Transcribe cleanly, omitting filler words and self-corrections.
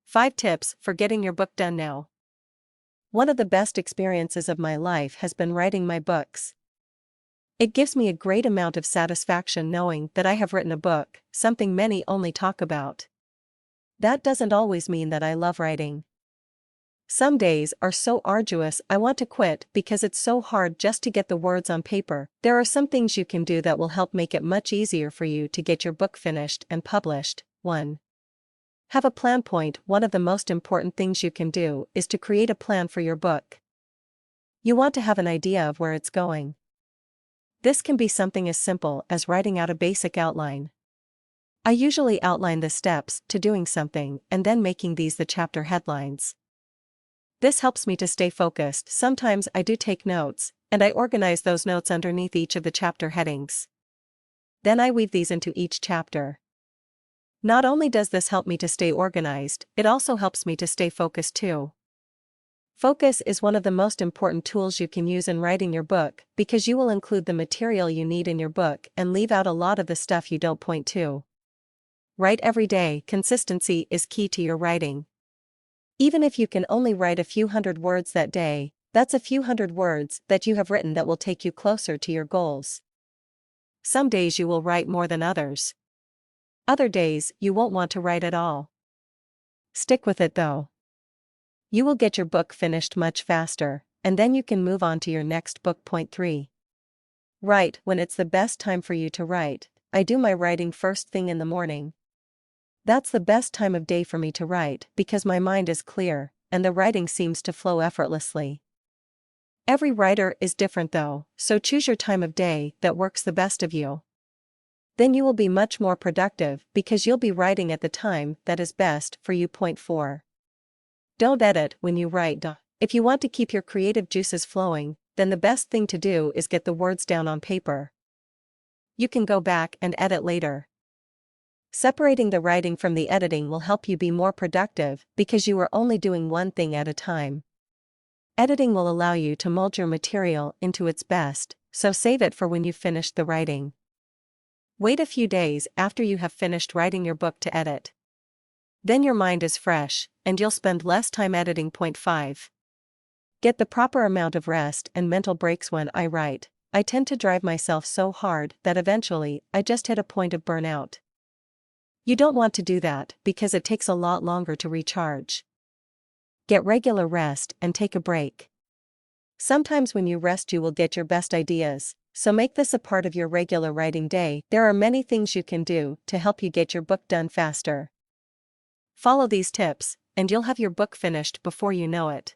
5 tips for getting your book done now. One of the best experiences of my life has been writing my books. It gives me a great amount of satisfaction knowing that I have written a book, something many only talk about. That doesn't always mean that I love writing. Some days are so arduous I want to quit because it's so hard just to get the words on paper. There are some things you can do that will help make it much easier for you to get your book finished and published. 1. Have a plan. One of the most important things you can do is to create a plan for your book. You want to have an idea of where it's going. This can be something as simple as writing out a basic outline. I usually outline the steps to doing something and then making these the chapter headlines. This helps me to stay focused. Sometimes I do take notes, and I organize those notes underneath each of the chapter headings. Then I weave these into each chapter. Not only does this help me to stay organized, it also helps me to stay focused too. Focus is one of the most important tools you can use in writing your book because you will include the material you need in your book and leave out a lot of the stuff you don't point to. Write every day. Consistency is key to your writing. Even if you can only write a few hundred words that day, that's a few hundred words that you have written that will take you closer to your goals. Some days you will write more than others. Other days you won't want to write at all. Stick with it though. You will get your book finished much faster, and then you can move on to your next book. 3. Write when it's the best time for you to write. I do my writing first thing in the morning. That's the best time of day for me to write because my mind is clear, and the writing seems to flow effortlessly. Every writer is different though, so choose your time of day that works the best of you. Then you will be much more productive because you'll be writing at the time that is best for you. 4. Don't edit when you write. If you want to keep your creative juices flowing, then the best thing to do is get the words down on paper. You can go back and edit later. Separating the writing from the editing will help you be more productive because you are only doing one thing at a time. Editing will allow you to mold your material into its best, so save it for when you've finished the writing. Wait a few days after you have finished writing your book to edit. Then your mind is fresh, and you'll spend less time editing. 5. Get the proper amount of rest and mental breaks. When I write, I tend to drive myself so hard that eventually I just hit a point of burnout. You don't want to do that because it takes a lot longer to recharge. Get regular rest and take a break. Sometimes when you rest you will get your best ideas, so make this a part of your regular writing day. There are many things you can do to help you get your book done faster. Follow these tips, and you'll have your book finished before you know it.